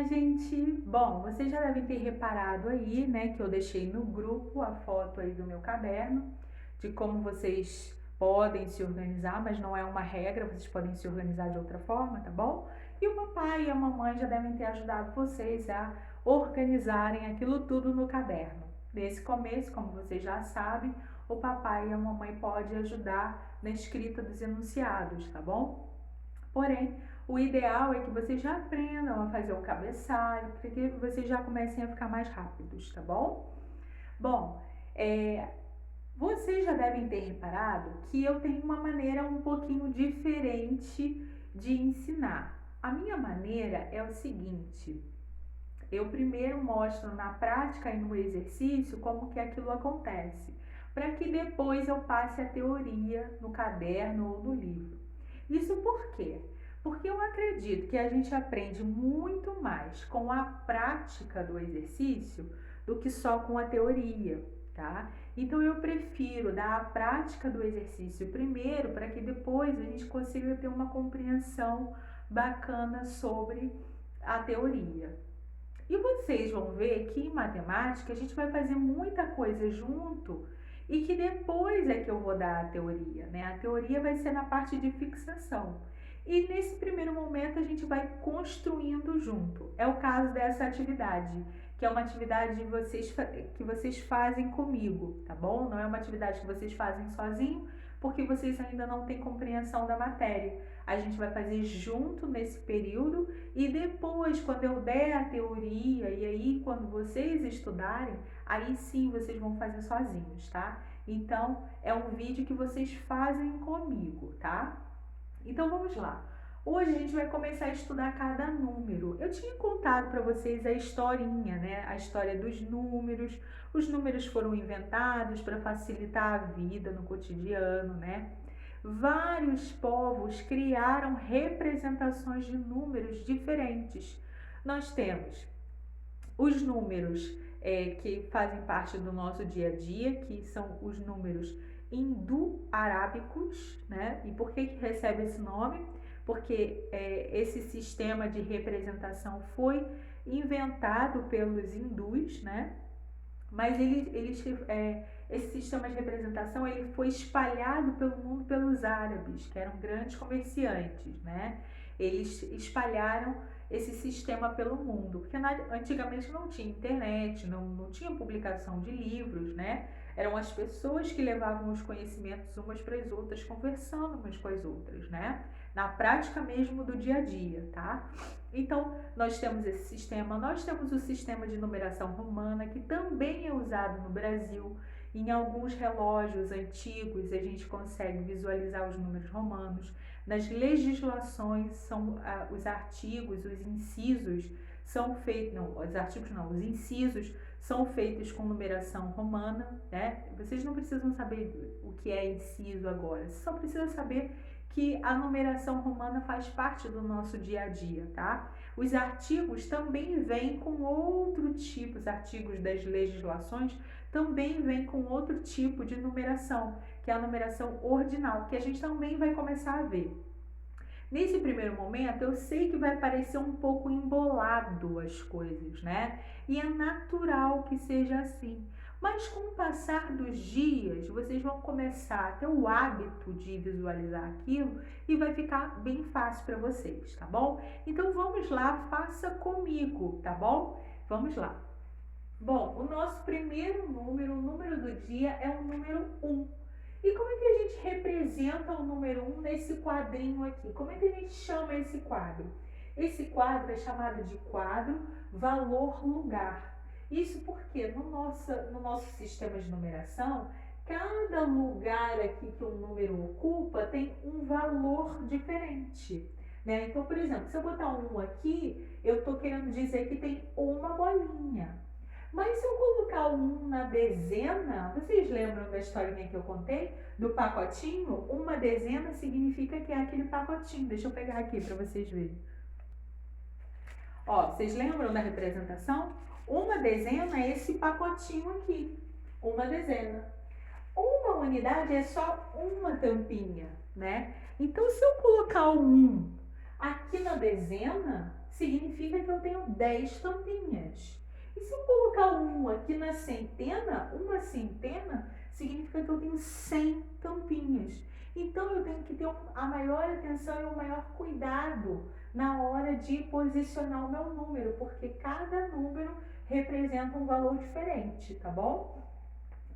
Olá, gente! Bom, vocês já devem ter reparado aí, né, que eu deixei no grupo a foto aí do meu caderno, de como vocês podem se organizar, mas não é uma regra, vocês podem se organizar de outra forma, tá bom? E o papai e a mamãe já devem ter ajudado vocês a organizarem aquilo tudo no caderno. Nesse começo, como vocês já sabem, o papai e a mamãe podem ajudar na escrita dos enunciados, tá bom? Porém, o ideal é que vocês já aprendam a fazer o cabeçalho, para que vocês já comecem a ficar mais rápidos, tá bom? Bom, é, vocês já devem ter reparado que eu tenho uma maneira um pouquinho diferente de ensinar. A minha maneira é o seguinte: eu primeiro mostro na prática e no exercício como que aquilo acontece, para que depois eu passe a teoria no caderno ou no livro. Isso por quê? Porque eu acredito que a gente aprende muito mais com a prática do exercício do que só com a teoria, tá? Então eu prefiro dar a prática do exercício primeiro para que depois a gente consiga ter uma compreensão bacana sobre a teoria. E vocês vão ver que em matemática a gente vai fazer muita coisa junto e que depois é que eu vou dar a teoria, né? A teoria vai ser na parte de fixação. E nesse primeiro momento a gente vai construindo junto. É o caso dessa atividade, que é uma atividade que vocês fazem comigo, tá bom? Não é uma atividade que vocês fazem sozinho, porque vocês ainda não têm compreensão da matéria. A gente vai fazer junto nesse período e depois, quando eu der a teoria e aí quando vocês estudarem, aí sim vocês vão fazer sozinhos, tá? Então, é um vídeo que vocês fazem comigo, tá? Então, vamos lá. Hoje a gente vai começar a estudar cada número. Eu tinha contado para vocês a historinha, né? A história dos números. Os números foram inventados para facilitar a vida no cotidiano, né? Vários povos criaram representações de números diferentes. Nós temos os números que fazem parte do nosso dia a dia, que são os números indo-arábicos, né? E por que recebe esse nome? Porque esse sistema de representação foi inventado pelos hindus, né? Mas esse sistema de representação ele foi espalhado pelo mundo pelos árabes, que eram grandes comerciantes, né? Eles espalharam esse sistema pelo mundo, porque antigamente não tinha internet, não tinha publicação de livros, né? Eram as pessoas que levavam os conhecimentos umas para as outras, conversando umas com as outras, né? Na prática mesmo do dia a dia, tá? Então, nós temos esse sistema, nós temos o sistema de numeração romana, que também é usado no Brasil. Em alguns relógios antigos, a gente consegue visualizar os números romanos. Nas legislações, são os artigos, os incisos são feitos, não, os artigos não, os incisos são feitos com numeração romana, né? Vocês não precisam saber o que é inciso agora, você só precisa saber que a numeração romana faz parte do nosso dia a dia, tá? Os artigos também vêm com outro tipo, os artigos das legislações também vêm com outro tipo de numeração, que é a numeração ordinal, que a gente também vai começar a ver. Nesse primeiro momento, eu sei que vai parecer um pouco embolado as coisas, né? E é natural que seja assim. Mas com o passar dos dias, vocês vão começar a ter o hábito de visualizar aquilo e vai ficar bem fácil para vocês, tá bom? Então vamos lá, faça comigo, tá bom? Vamos lá. Bom, o nosso primeiro número, o número do dia é o número 1. E como é que a gente representa o número 1 nesse quadrinho aqui? Como é que a gente chama esse quadro? Esse quadro é chamado de quadro valor-lugar. Isso porque no nosso sistema de numeração, cada lugar aqui que um número ocupa tem um valor diferente, né? Então, por exemplo, se eu botar um aqui, eu estou querendo dizer que tem uma bolinha. Mas se eu colocar o 1 na dezena, vocês lembram da historinha que eu contei? Do pacotinho? Uma dezena significa que é aquele pacotinho. Deixa eu pegar aqui para vocês verem. Ó, vocês lembram da representação? Uma dezena é esse pacotinho aqui. Uma dezena. Uma unidade é só uma tampinha, né? Então, se eu colocar o 1 aqui na dezena, significa que eu tenho 10 tampinhas. E se eu colocar um aqui na centena, uma centena, significa que eu tenho 100 tampinhas. Então, eu tenho que ter a maior atenção e o maior cuidado na hora de posicionar o meu número, porque cada número representa um valor diferente, tá bom?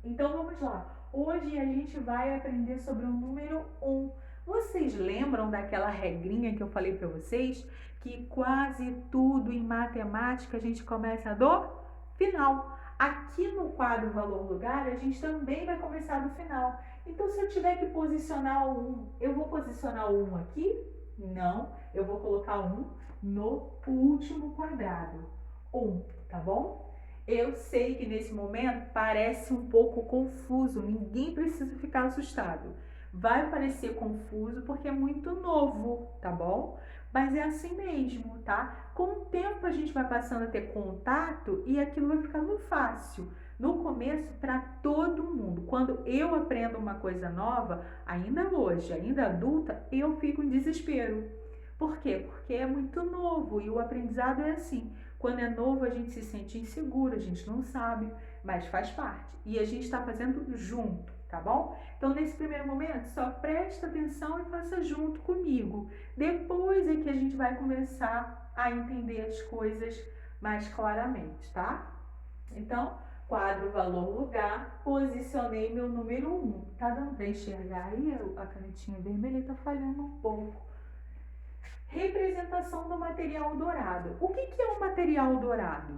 Então, vamos lá. Hoje a gente vai aprender sobre o número 1. Vocês lembram daquela regrinha que eu falei para vocês? Que quase tudo em matemática a gente começa do final. Aqui no quadro valor lugar, a gente também vai começar do final. Então, se eu tiver que posicionar o 1, eu vou posicionar o 1 aqui? Não, eu vou colocar o 1 no último quadrado. 1, tá bom? Eu sei que nesse momento parece um pouco confuso, ninguém precisa ficar assustado. Vai parecer confuso porque é muito novo, tá bom? Mas é assim mesmo, tá? Com o tempo a gente vai passando a ter contato e aquilo vai ficando fácil. No começo, para todo mundo. Quando eu aprendo uma coisa nova, ainda hoje, ainda adulta, eu fico em desespero. Por quê? Porque é muito novo e o aprendizado é assim. Quando é novo, a gente se sente inseguro, a gente não sabe, mas faz parte. E a gente está fazendo junto, tá bom? Então, nesse primeiro momento, só presta atenção e faça junto comigo. Depois é que a gente vai começar a entender as coisas mais claramente, tá? Então, quadro valor lugar, posicionei meu número 1. Tá dando para enxergar aí? A canetinha vermelha tá falhando um pouco. Representação do material dourado. O que é o material dourado?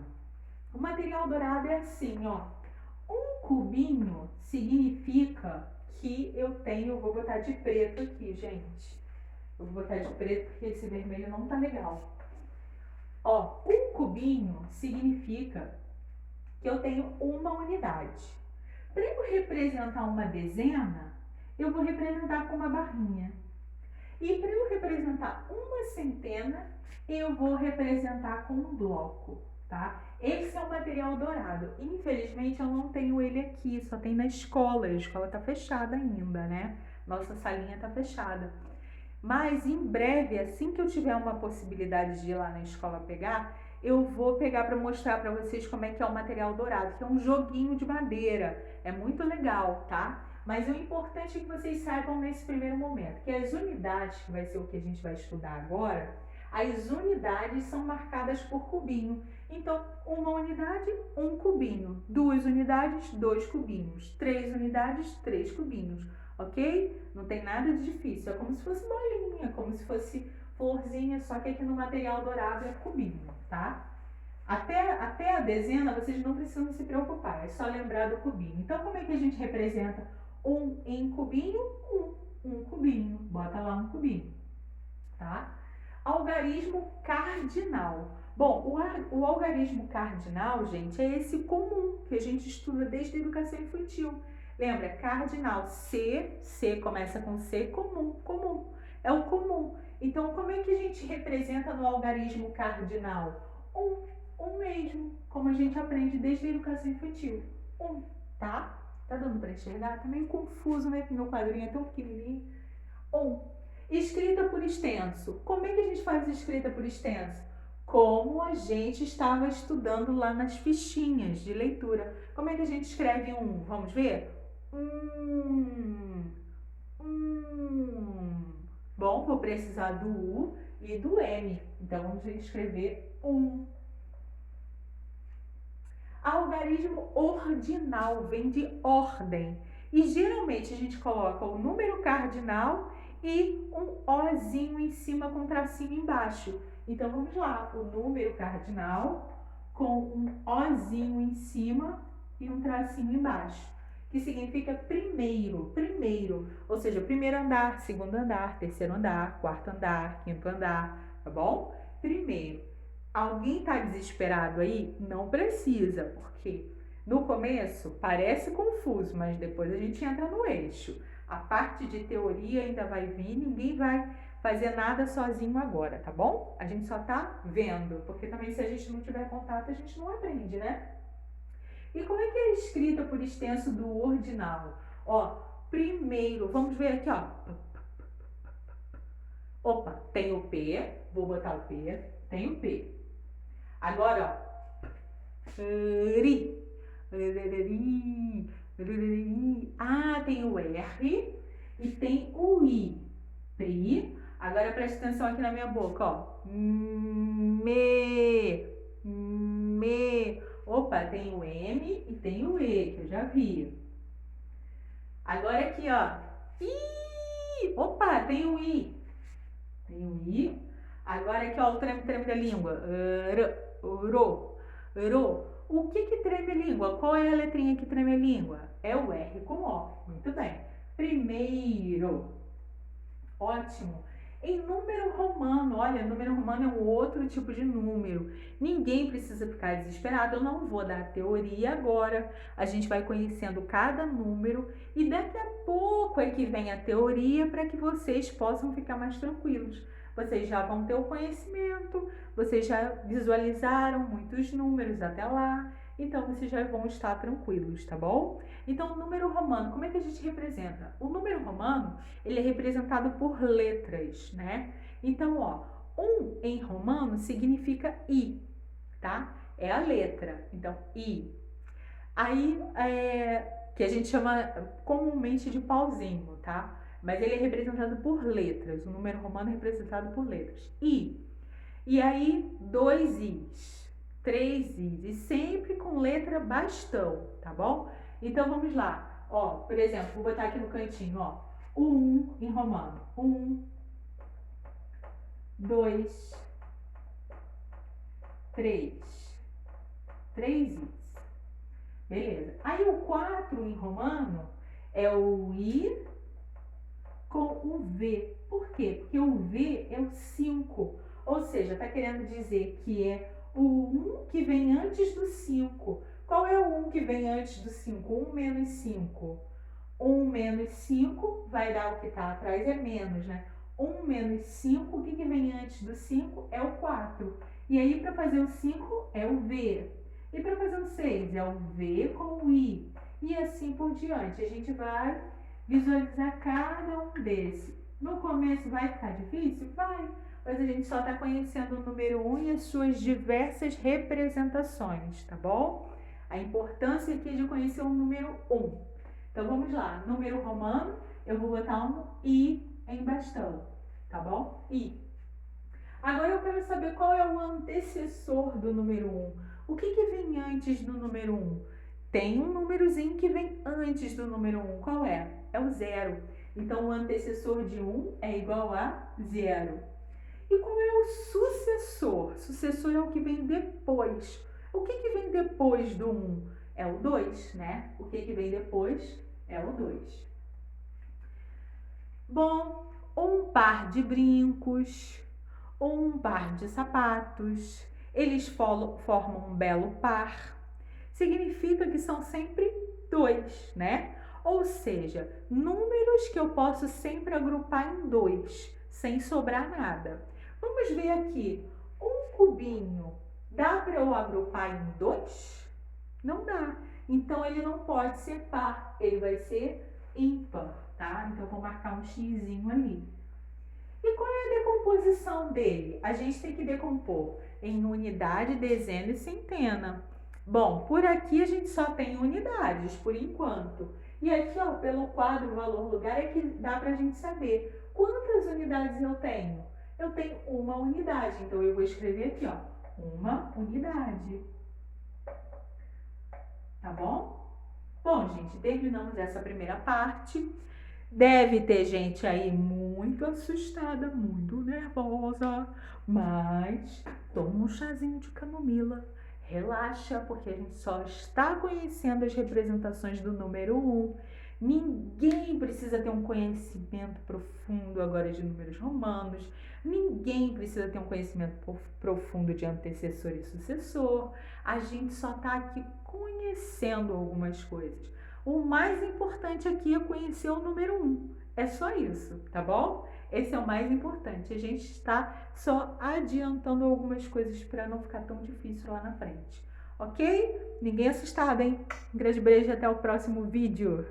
O material dourado é assim, ó. Um cubinho significa que eu tenho, vou botar de preto aqui, gente. Eu vou botar de preto porque esse vermelho não tá legal. Ó, um cubinho significa que eu tenho uma unidade. Para eu representar uma dezena, eu vou representar com uma barrinha. E para eu representar uma centena, eu vou representar com um bloco, tá? Esse é o material dourado. Infelizmente, eu não tenho ele aqui, só tem na escola. A escola tá fechada ainda, né? Nossa salinha tá fechada. Mas em breve, assim que eu tiver uma possibilidade de ir lá na escola pegar, eu vou pegar para mostrar para vocês como é que é o material dourado, que é um joguinho de madeira. É muito legal, tá? Mas o importante é que vocês saibam nesse primeiro momento que as unidades, que vai ser o que a gente vai estudar agora, as unidades são marcadas por cubinho. Então, uma unidade, um cubinho. 2 unidades, 2 cubinhos. 3 unidades, 3 cubinhos. Ok? Não tem nada de difícil. É como se fosse bolinha, como se fosse florzinha, só que aqui no material dourado é cubinho, tá? Até a dezena vocês não precisam se preocupar, é só lembrar do cubinho. Então, como é que a gente representa um em cubinho? Um cubinho. Bota lá um cubinho, tá? Algarismo cardinal. Bom, o algarismo cardinal, gente, é esse comum que a gente estuda desde a educação infantil. Lembra? Cardinal, C começa com C, comum. É o comum. Então, como é que a gente representa no algarismo cardinal? Um mesmo, como a gente aprende desde a educação infantil. Tá? Tá dando para enxergar? Tá meio confuso, né? Que meu quadrinho é tão pequenininho. Escrita por extenso. Como é que a gente faz escrita por extenso? Como a gente estava estudando lá nas fichinhas de leitura. Como é que a gente escreve um? Vamos ver? Bom, vou precisar do U e do M. Então, vamos escrever Algarismo ordinal vem de ordem. E geralmente a gente coloca o número cardinal e um Ozinho em cima com tracinho embaixo. Então vamos lá, o número cardinal com um Ozinho em cima e um tracinho embaixo, que significa primeiro, ou seja, primeiro andar, segundo andar, terceiro andar, quarto andar, quinto andar, tá bom? Primeiro. Alguém tá desesperado aí? Não precisa, porque no começo parece confuso, mas depois a gente entra no eixo. A parte de teoria ainda vai vir, ninguém vai fazer nada sozinho agora, tá bom? A gente só tá vendo, porque também se a gente não tiver contato, a gente não aprende, né? E como é que é escrita por extenso do ordinal? Ó, primeiro, vamos ver aqui, ó. Opa, tem o P, vou botar o P. tem o P. Agora, ó, ri, ri, ri. Ah, tem o R e tem o I. Pri. Agora preste atenção aqui na minha boca, ó. Me. Opa, tem o M e tem o E, que eu já vi. Agora aqui, ó. I. Opa, tem o I. Tem o I. Agora aqui, ó, o treme da língua. Ro. O que treme a língua? Qual é a letrinha que treme a língua? É o R com O. Muito bem. Primeiro. Ótimo. Em número romano, olha, número romano é um outro tipo de número. Ninguém precisa ficar desesperado, eu não vou dar teoria agora. A gente vai conhecendo cada número e daqui a pouco é que vem a teoria para que vocês possam ficar mais tranquilos. Vocês já vão ter o conhecimento, vocês já visualizaram muitos números até lá, então vocês já vão estar tranquilos, tá bom? Então, o número romano, como é que a gente representa? O número romano, ele é representado por letras, né? Então, ó, em romano significa I, tá? É a letra, então, I. Aí, que a gente chama comumente de pauzinho, tá? Mas ele é representado por letras, o número romano é representado por letras. I. E aí, 2 Is, 3 Is, e sempre com letra bastão, tá bom? Então, vamos lá. Ó, por exemplo, vou botar aqui no cantinho, ó. O 1 em romano. 1, 2, 3. 3 Is. Beleza. Aí, o 4 em romano é o I com o V. Por quê? Porque o V é o 5. Ou seja, está querendo dizer que é o 1 que vem antes do 5. Qual é o 1 que vem antes do 5? 1 menos 5. 1 menos 5 vai dar o que está atrás, é menos, né? 1 menos 5, o que vem antes do 5? É o 4. E aí, para fazer o 5, é o V. E para fazer o 6, é o V com o I. E assim por diante. A gente vai visualizar cada um desses. No começo vai ficar difícil? Vai. Mas a gente só está conhecendo o número 1 e as suas diversas representações, tá bom? A importância aqui é de conhecer o número 1. Então, vamos lá. Número romano, eu vou botar um I em bastão, tá bom? I. Agora, eu quero saber qual é o antecessor do número 1. O que vem antes do número 1? Tem um númerozinho que vem antes do número 1. Qual é? É o 0. Então, o antecessor de 1 é igual a 0. E qual é o sucessor? Sucessor é o que vem depois. O que vem depois do 1? É o 2, né? O que vem depois é o 2. Bom, um par de brincos, um par de sapatos, eles formam um belo par. Significa que são sempre 2, né? Ou seja, números que eu posso sempre agrupar em 2, sem sobrar nada. Vamos ver aqui, um cubinho, dá para eu agrupar em 2? Não dá. Então, ele não pode ser par, ele vai ser ímpar, tá? Então, eu vou marcar um xizinho ali. E qual é a decomposição dele? A gente tem que decompor em unidade, dezena e centena. Bom, por aqui a gente só tem unidades, por enquanto. E aqui, ó, pelo quadro valor lugar, é que dá pra gente saber quantas unidades eu tenho. Eu tenho uma unidade, então eu vou escrever aqui, ó, uma unidade. Tá bom? Bom, gente, terminamos essa primeira parte. Deve ter gente aí muito assustada, muito nervosa, mas toma um chazinho de camomila, relaxa, porque a gente só está conhecendo as representações do número 1. Ninguém precisa ter um conhecimento profundo agora de números romanos, ninguém precisa ter um conhecimento profundo de antecessor e sucessor. A gente só está aqui conhecendo algumas coisas. O mais importante aqui é conhecer o número 1. É só isso, tá bom? Esse é o mais importante. A gente está só adiantando algumas coisas para não ficar tão difícil lá na frente. Ok? Ninguém assustado, hein? Um grande beijo e até o próximo vídeo.